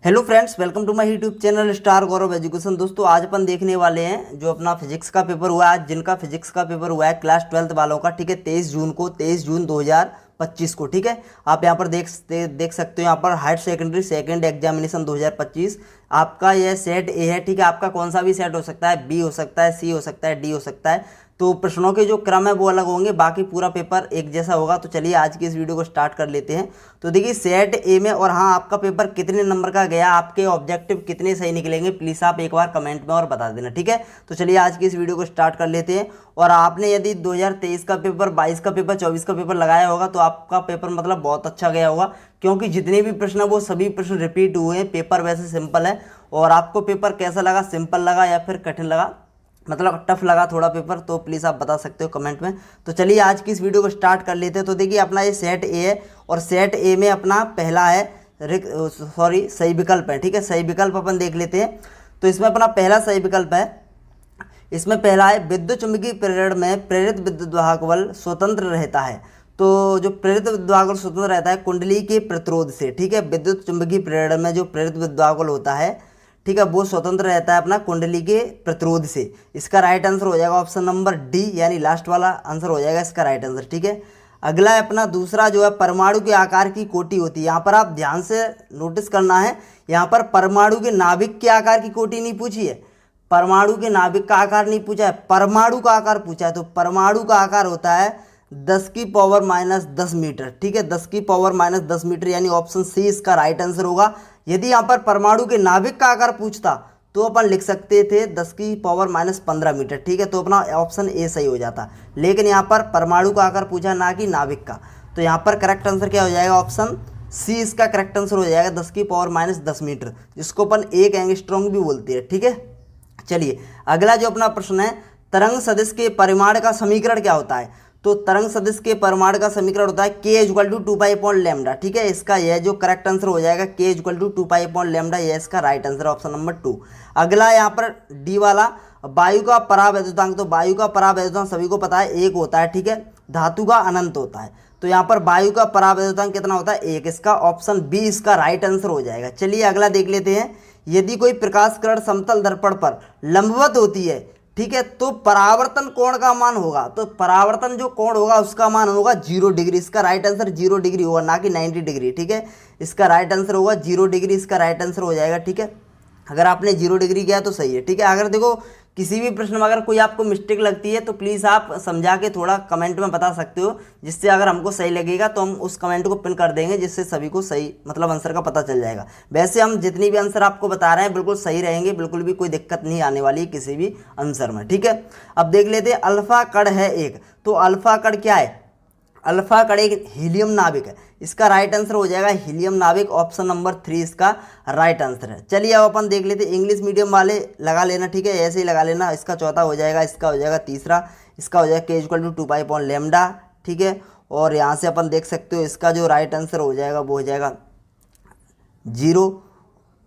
Hello friends, welcome to my YouTube channel star Gaurav education. दोस्तों, आज अपन देखने वाले हैं जो अपना फिजिक्स का पेपर हुआ है। आज जिनका फिजिक्स का पेपर हुआ है क्लास 12th वालों का, ठीक है, 23 जून को, 23 जून 2025 को, ठीक है। आप यहाँ पर देख सकते हो, यहाँ पर हायर सेकेंडरी सेकेंड एग्जामिनेशन 2025 आपका यह सेट ए है, ठीक है। आपका कौन सा भी सेट हो सकता है, बी हो सकता है, सी हो सकता है, डी हो सकता है। तो प्रश्नों के जो क्रम है वो अलग होंगे, बाकी पूरा पेपर एक जैसा होगा। तो चलिए आज की इस वीडियो को स्टार्ट कर लेते हैं। तो देखिए सेट ए में, और हाँ, आपका पेपर कितने नंबर का गया, आपके ऑब्जेक्टिव कितने सही निकलेंगे, प्लीज़ आप एक बार कमेंट में और बता देना, ठीक है। तो चलिए आज की इस वीडियो को स्टार्ट कर लेते हैं। और आपने यदि 2023 का पेपर, 22 का पेपर, 24 का पेपर लगाया होगा तो आपका पेपर मतलब बहुत अच्छा गया होगा, क्योंकि जितने भी प्रश्न है वो सभी प्रश्न रिपीट हुए हैं। पेपर वैसे सिंपल है। और आपको पेपर कैसा लगा, सिंपल लगा या फिर कठिन लगा, मतलब टफ लगा थोड़ा पेपर, तो प्लीज़ आप बता सकते हो कमेंट में। तो चलिए आज की इस वीडियो को स्टार्ट कर लेते हैं। तो देखिए अपना ये सेट ए है, और सेट ए में अपना पहला है सही विकल्प है, ठीक है। सही विकल्प अपन देख लेते हैं। तो इसमें अपना पहला सही विकल्प है, इसमें पहला है विद्युत चुंबकीय प्रेरण में प्रेरित विद्युत वाहक बल स्वतंत्र रहता है। तो जो प्रेरित विद्युत वाहक बल स्वतंत्र रहता है कुंडली के प्रतिरोध से, ठीक है। विद्युत चुंबकीय प्रेरण में जो प्रेरित विद्युत वाहक बल होता है, ठीक है, वो स्वतंत्र रहता है अपना कुंडली के प्रतिरोध से। इसका राइट आंसर हो जाएगा ऑप्शन नंबर डी, यानी लास्ट वाला आंसर हो जाएगा इसका राइट आंसर, ठीक है। अगला है अपना दूसरा, जो है परमाणु के आकार की कोटि होती है। यहाँ पर आप ध्यान से नोटिस करना है, यहाँ पर परमाणु के नाभिक के आकार की कोटि नहीं पूछी है, परमाणु के नाभिक का आकार नहीं पूछा है, परमाणु का आकार पूछा है। तो परमाणु का आकार होता है 10 की पावर माइनस 10 मीटर, ठीक है, 10 की पावर माइनस 10 मीटर, यानी ऑप्शन सी इसका राइट आंसर होगा। यदि यहाँ पर परमाणु के नाभिक का आकार पूछता तो अपन लिख सकते थे 10 की पावर माइनस 15 मीटर, ठीक है, तो अपना ऑप्शन ए सही हो जाता। लेकिन यहाँ पर परमाणु का आकार पूछा, ना कि नाभिक का। तो यहाँ पर करेक्ट आंसर क्या हो जाएगा, ऑप्शन सी इसका करेक्ट आंसर हो जाएगा, 10 की पावर माइनस 10 मीटर, जिसको अपन 1 एंगस्ट्रॉम भी बोलते हैं, ठीक है। चलिए अगला जो अपना प्रश्न है, तरंग सदिश के परिमाण का समीकरण क्या होता है। तो तरंग सदिश के परिमाण का समीकरण होता है k equal to 2 pi upon lambda, ठीक है। इसका यह जो करेक्ट आंसर हो जाएगा k equal to 2 pi upon lambda, यह इसका राइट आंसर ऑप्शन नंबर 2। अगला यहाँ पर डी वाला, वायु का परावैद्युतांक। तो वायु का परावैद्युतांक सभी को पता है 1 होता है, ठीक है। धातु का अनंत होता है। तो यहाँ पर वायु का परावैद्युतांक कितना होता है, 1। इसका ऑप्शन बी इसका राइट आंसर हो जाएगा। चलिए अगला देख लेते हैं। यदि कोई प्रकाश किरण समतल दर्पण पर लंबवत होती है, ठीक है, तो परावर्तन कोण का मान होगा, तो परावर्तन जो कोण होगा उसका मान होगा 0 डिग्री। इसका राइट आंसर 0 डिग्री होगा, ना कि 90 डिग्री, ठीक है। इसका राइट आंसर होगा 0 डिग्री, इसका राइट आंसर हो जाएगा, ठीक है। अगर आपने 0 डिग्री किया तो सही है, ठीक है। अगर देखो किसी भी प्रश्न में अगर कोई आपको मिस्टेक लगती है तो प्लीज़ आप समझा के थोड़ा कमेंट में बता सकते हो, जिससे अगर हमको सही लगेगा तो हम उस कमेंट को पिन कर देंगे, जिससे सभी को सही मतलब आंसर का पता चल जाएगा। वैसे हम जितनी भी आंसर आपको बता रहे हैं बिल्कुल सही रहेंगे, बिल्कुल भी कोई दिक्कत नहीं आने वाली है किसी भी आंसर में, ठीक है। अब देख लेते हैं, अल्फा कण है एक। तो अल्फा कण क्या है, अल्फा कण एक हीलियम नाभिक है। इसका राइट आंसर हो जाएगा हीलियम नाभिक, ऑप्शन नंबर 3 इसका राइट आंसर है। चलिए अब अपन देख लेते हैं, इंग्लिश मीडियम वाले लगा लेना, ठीक है, ऐसे ही लगा लेना। इसका चौथा हो जाएगा, इसका हो जाएगा तीसरा, इसका हो जाएगा k equal to 2 pi upon lambda, ठीक है। और यहाँ से अपन देख सकते हो इसका जो राइट आंसर हो जाएगा वो हो जाएगा 0,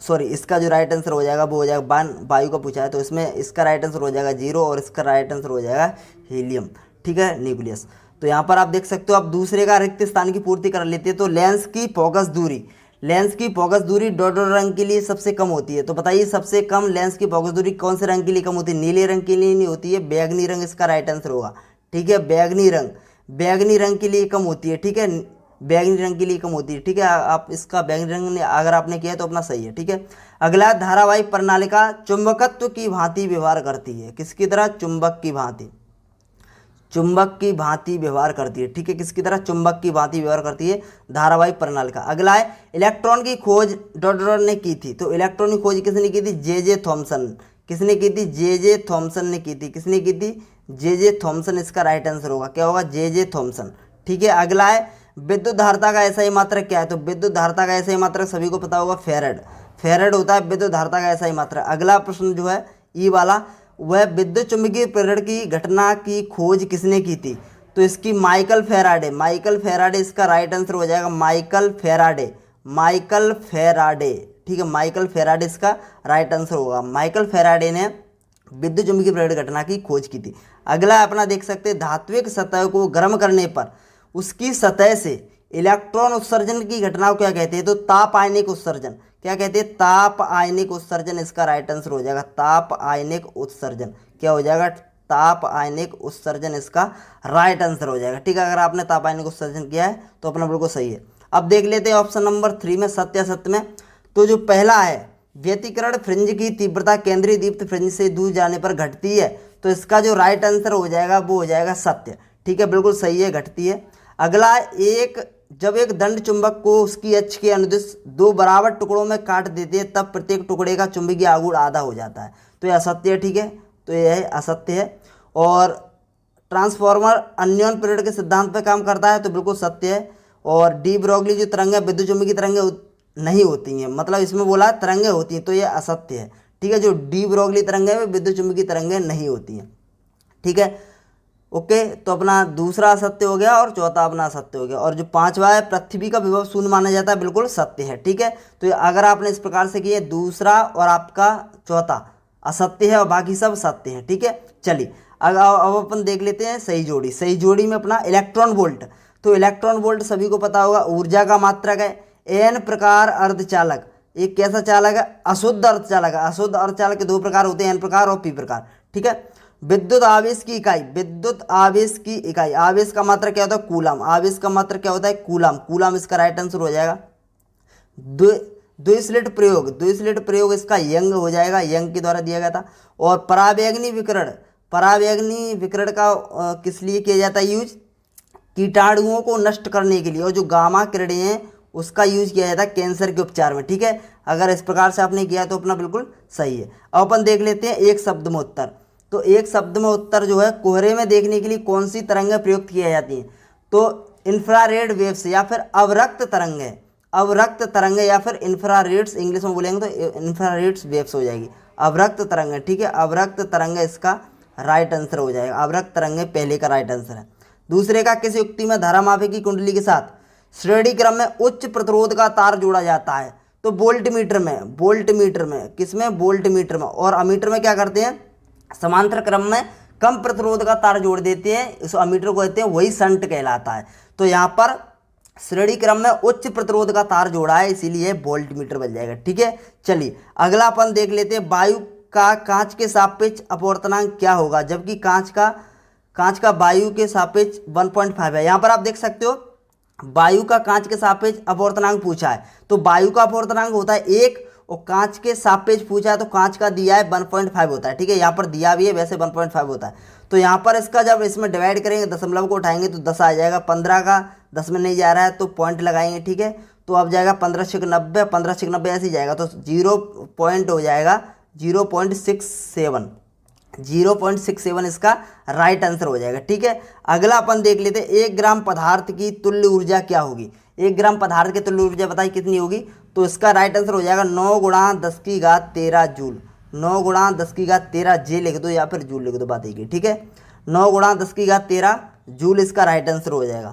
सॉरी, इसका जो राइट आंसर हो जाएगा वो हो जाएगा 1। वायु का पूछा है तो इसमें इसका राइट आंसर हो जाएगा 0, और इसका राइट आंसर हो जाएगा हीलियम, ठीक है, न्यूक्लियस। तो यहाँ पर आप देख सकते हो, आप दूसरे का रिक्त स्थान की पूर्ति कर लेते हैं। तो लेंस की फोकस दूरी, लेंस की फोकस दूरी डॉट डॉट रंग के लिए सबसे कम होती है। तो बताइए सबसे कम लेंस की फोकस दूरी कौन से रंग के लिए कम होती है, नीले रंग के लिए नहीं होती है, बैगनी रंग इसका राइट आंसर होगा, ठीक है। बैगनी रंग, बैगनी रंग के लिए कम होती है, ठीक है, बैगनी रंग के लिए कम होती है, ठीक है। आप इसका बैगनी रंग अगर आपने किया है तो अपना सही है, ठीक है। अगला धारावाहिक प्रणालिका चुंबकत्व की भांति व्यवहार करती है। किसकी तरह, चुंबक की भांति, चुंबक की भांति व्यवहार करती है, ठीक है। किसकी तरह, चुंबक की भांति व्यवहार करती है धारावाहिक प्रणालिका। अगला है इलेक्ट्रॉन की खोज डॉट डॉट ने की थी। तो इलेक्ट्रॉन की खोज किसने की थी, जे थॉमसन। किसने की थी, जे थॉमसन ने की थी। किसने की थी, जे थॉमसन, इसका राइट आंसर होगा, क्या होगा, जे थॉमसन, ठीक है। अगला है विद्युत धारिता का ऐसा ही मात्रक क्या है। तो विद्युत धारिता का ऐसा ही मात्रक सभी को पता होगा, फेरेड। फेरेड होता है विद्युत धारिता का ऐसा ही मात्रक। अगला प्रश्न जो है ई वाला, वह विद्युत चुंबकीय प्रेरण की घटना की खोज किसने की थी। तो इसकी माइकल फेराडे, माइकल फेराडे इसका राइट आंसर हो जाएगा, माइकल फेराडे, माइकल फेराडे, ठीक है, माइकल फेराडे इसका राइट आंसर होगा। माइकल फेराडे ने विद्युत चुंबकीय प्रेरण घटना की खोज की थी। अगला अपना देख सकते हैं, धात्विक सतह को गर्म करने पर उसकी सतह से इलेक्ट्रॉन उत्सर्जन की घटना को क्या कहते हैं। तो ताप आयनिक उत्सर्जन। क्या कहते हैं, ताप आयनिक उत्सर्जन इसका राइट आंसर हो जाएगा। ताप आयनिक उत्सर्जन क्या हो जाएगा, ताप आयनिक उत्सर्जन इसका राइट आंसर हो जाएगा। ठीक है, अगर आपने ताप आयनिक उत्सर्जन किया है तो अपना बिल्कुल सही है। अब देख लेते हैं ऑप्शन नंबर 3 में सत्य असत्य में। तो जो पहला है, व्यतिकरण फ्रिंज की तीव्रता केंद्रीय दीप्त फ्रिंज से दूर जाने पर घटती है, तो इसका जो राइट आंसर हो जाएगा वो हो जाएगा सत्य। ठीक है, बिल्कुल सही है, घटती है। अगला, जब एक दंड चुंबक को उसकी अक्ष के अनुदिश दो बराबर टुकड़ों में काट देते हैं तब प्रत्येक टुकड़े का चुंबकीय आघूर्ण आधा हो जाता है, तो यह असत्य है। ठीक है, तो यह असत्य है। और ट्रांसफॉर्मर अन्योन प्रेरण के सिद्धांत पर काम करता है, तो बिल्कुल सत्य है। और डी ब्रोगली जो तरंगें विद्युत चुंबकीय तरंगें नहीं होती हैं, मतलब इसमें बोला तरंगें होती हैं, तो ये असत्य है। ठीक है, जो डी ब्रोगली तरंगें हैं विद्युत चुंबकीय तरंगें नहीं होती हैं। ठीक है, ओके, तो अपना दूसरा असत्य हो गया और चौथा अपना असत्य हो गया। और जो पांचवा है, पृथ्वी का विभव शून्य माना जाता है, बिल्कुल सत्य है। ठीक है, तो अगर आपने इस प्रकार से किए, दूसरा और आपका चौथा असत्य है और बाकी सब सत्य है। ठीक है, चलिए अब अपन देख लेते हैं सही जोड़ी। सही जोड़ी में अपना इलेक्ट्रॉन वोल्ट, तो इलेक्ट्रॉन वोल्ट सभी को पता होगा ऊर्जा का मात्रक है। एन प्रकार अर्धचालक एक कैसा चालक है, अशुद्ध अर्धचालक है। अशुद्ध अर्धचालक के दो प्रकार होते हैं, एन प्रकार और पी प्रकार। ठीक है, विद्युत आवेश की इकाई, विद्युत आवेश की इकाई, आवेश का मात्रक क्या होता है, कूलम। आवेश का मात्रक क्या होता है, कूलम। कूलम इसका राइट आंसर हो जाएगा। द्विस्लिट प्रयोग, द्विस्लिट प्रयोग इसका यंग हो जाएगा, यंग के द्वारा दिया गया था। और पराबैंगनी विकिरण, पराबैंगनी विकिरण का किस लिए किया जाता है यूज, कीटाणुओं को नष्ट करने के लिए। और जो गामा किरणें हैं उसका यूज किया जाता है कैंसर के उपचार में। ठीक है, अगर इस प्रकार से आपने किया तो अपना बिल्कुल सही है। अब अपन देख लेते हैं एक शब्द में उत्तर। तो एक शब्द में उत्तर जो है, कोहरे में देखने के लिए कौन सी तरंगें प्रयुक्त की जाती हैं, तो इंफ्रारेड वेव्स या फिर अवरक्त तरंगें, अवरक्त तरंगें या फिर इंफ्रारेड्स इंग्लिश में बोलेंगे तो इंफ्रारेड्स वेव्स हो जाएगी, अवरक्त तरंगें। ठीक है, अवरक्त तरंगें इसका राइट आंसर हो जाएगा। अवरक्त तरंगें पहले का राइट आंसर है। दूसरे का, किसी युक्ति में धारामापी की कुंडली के साथ श्रेणी क्रम में उच्च प्रतिरोध का तार जोड़ा जाता है, तो वोल्ट मीटर में, वोल्ट मीटर में, किसमें, वोल्ट मीटर में। और अमीटर में क्या करते हैं, समांतर क्रम में कम प्रतिरोध का तार जोड़ देते हैं, इस अमीटर को कहते हैं, वही शंट कहलाता है। तो यहाँ पर श्रेणी क्रम में उच्च प्रतिरोध का तार जोड़ा है, इसीलिए वोल्ट मीटर बन जाएगा। ठीक है, चलिए अगला अपन देख लेते हैं, वायु का कांच के सापेक्ष अपवर्तनांक क्या होगा, जबकि कांच का वायु के सापेक्ष 1.5 है। यहाँ पर आप देख सकते हो वायु का कांच के सापेक्ष अपवर्तनांक पूछा है, तो वायु का अपवर्तनांक होता है 1 और कांच के सापेक्ष पूछा है तो कांच का दिया है 1.5 होता है। ठीक है, यहाँ पर दिया भी है, वैसे 1.5 होता है। तो यहाँ पर इसका जब इसमें डिवाइड करेंगे, दशमलव को उठाएंगे तो 10 आ जाएगा। 15 का 10 में नहीं जा रहा है तो पॉइंट लगाएंगे। ठीक है, तो अब जाएगा 15×90, 15×90 ऐसे ही जाएगा, तो 0 पॉइंट हो जाएगा 0.67, 0.67 इसका राइट आंसर हो जाएगा। ठीक है, अगला अपन देख लेते हैं, 1 ग्राम पदार्थ की तुल्य ऊर्जा क्या होगी। 1 ग्राम पदार्थ की तुल्य ऊर्जा बताइए कितनी होगी, तो इसका राइट आंसर हो जाएगा 9×10⁻13 जूल। 9×10⁻13 जे लिख दो या फिर जूल लिख दो, बात एक ही। ठीक है, 9×10⁻13 जूल इसका राइट आंसर हो जाएगा।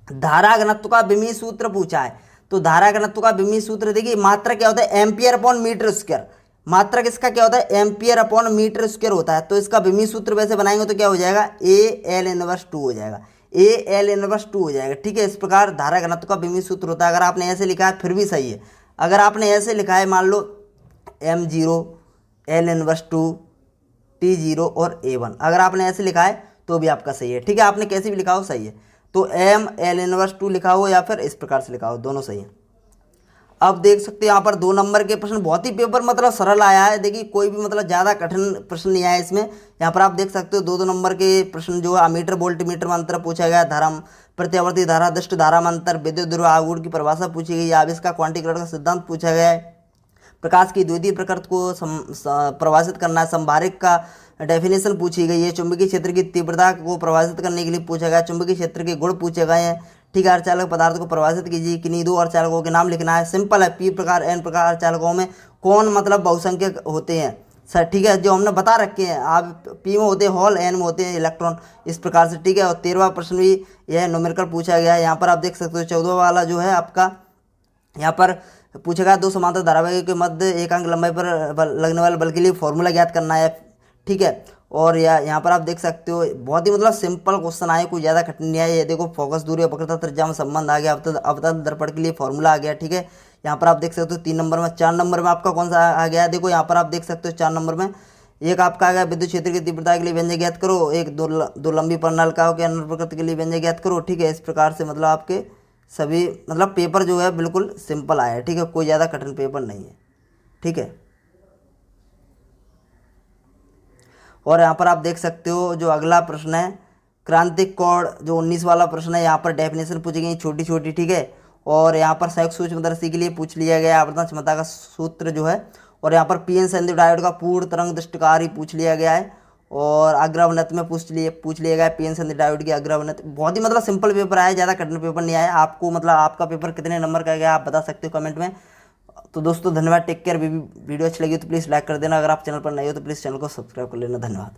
धारा घनत्व का विमीय सूत्र पूछा है, तो धारा घनत्व का विमीय सूत्र देखिए, मात्रा क्या होता है, एम्पियर अपॉन मीटर स्क्वायर। मात्रक इसका क्या होता है, एम्पियर अपॉन मीटर स्क्वायर होता है। तो इसका विमीय सूत्र वैसे बनाएंगे तो क्या हो जाएगा, AL−2 हो जाएगा, AL−2 हो जाएगा। ठीक है, इस प्रकार धारा घनत्व का विमीय सूत्र होता है। अगर आपने ऐसे लिखा है फिर भी सही है, अगर आपने ऐसे लिखा है, मान लो M0 L−2 T0 और A1, अगर आपने ऐसे लिखा है तो भी आपका सही है। ठीक है, आपने कैसे भी लिखा हो सही है, तो M L−2 लिखा हो या फिर इस प्रकार से लिखा हो, दोनों सही है। अब देख सकते हैं यहाँ पर 2 नंबर के प्रश्न, बहुत ही पेपर मतलब सरल आया है। देखिए कोई भी मतलब ज़्यादा कठिन प्रश्न नहीं आया इसमें। यहाँ पर आप देख सकते हो 2 नंबर के प्रश्न जो है, अमीटर वोल्ट मीटर में अंतर पूछा गया, धारा प्रत्यावर्ती धारा दृष्ट धारा में अंतर, विद्युत ध्रुव आघूर्ण की परिभाषा पूछी गई, आवेश का क्वांटीकरण का सिद्धांत पूछा गया है, प्रकाश की द्वितीय प्रकृति को परिभाषित करना है, संभारिक का डेफिनेशन पूछी गई है, चुंबकीय क्षेत्र की तीव्रता को परिभाषित करने के लिए पूछा गया, चुंबकीय क्षेत्र के गुण पूछे गए हैं। ठीक है, अर्धचालक पदार्थ को परिभाषित कीजिए, किन्हीं 2 अर्धचालकों के नाम लिखना है। सिंपल है, पी प्रकार एन प्रकार अर्धचालकों में कौन मतलब बहुसंख्यक होते हैं सर। ठीक है, जो हमने बता रखे हैं, आप पी में होते हैं होल, एन में होते हैं इलेक्ट्रॉन, इस प्रकार से। ठीक है, और 13वां प्रश्न भी यह न्यूमेरिकल पूछा गया है। यहाँ पर आप देख सकते हो 14वां वाला जो है आपका, यहाँ पर पूछा गया 2 समांतर धारावाहिकों के मध्य एक अंक लंबाई पर लगने वाले बल के लिए फॉर्मूला ज्ञात करना है। ठीक है, और यहाँ पर आप देख सकते हो बहुत ही मतलब सिंपल क्वेश्चन आए, कोई ज़्यादा कठिन नहीं आया। ये देखो फोकस दूरी और वक्रता त्रिज्या में संबंध आ गया, अवतल दर्पण के लिए फॉर्मूला आ गया। ठीक है, यहाँ पर आप देख सकते हो 3 नंबर में। 4 नंबर में आपका कौन सा आ गया है, देखो यहाँ पर आप देख सकते हो 4 नंबर में एक आपका आ गया विद्युत क्षेत्र की तीव्रता के लिए व्यंजक ज्ञात करो, एक दो लंबी प्रणालिकाओं के अनुप्रकृति प्रकृति के लिए व्यंजक ज्ञात करो। ठीक है, इस प्रकार से मतलब आपके सभी मतलब पेपर जो है बिल्कुल सिंपल आया है। ठीक है, कोई ज़्यादा कठिन पेपर नहीं है। ठीक है, और यहाँ पर आप देख सकते हो जो अगला प्रश्न है क्रांतिक कोण, जो 19 वाला प्रश्न है, यहाँ पर डेफिनेशन पूछी गई छोटी छोटी। ठीक है, और यहाँ पर संयुक्त सूक्ष्मदर्शी के लिए पूछ लिया गया आवर्तन क्षमता का सूत्र जो है, और यहाँ पर पीएन संदीप डायोड का पूर्ण तरंग दृष्टिकार पूछ लिया गया है, और अग्रवनत में पूछ लिया गया पीएन संदीप डायोड की अग्रवनत। बहुत ही मतलब सिंपल पेपर आया, ज़्यादा कठिन पेपर नहीं आया। आपको मतलब आपका पेपर कितने नंबर का गया आप बता सकते हो कमेंट में। तो दोस्तों धन्यवाद, टेक केयर। वीडियो अच्छी लगी तो प्लीज़ लाइक कर देना, अगर आप चैनल पर नए हो तो प्लीज़ चैनल को सब्सक्राइब कर लेना। धन्यवाद।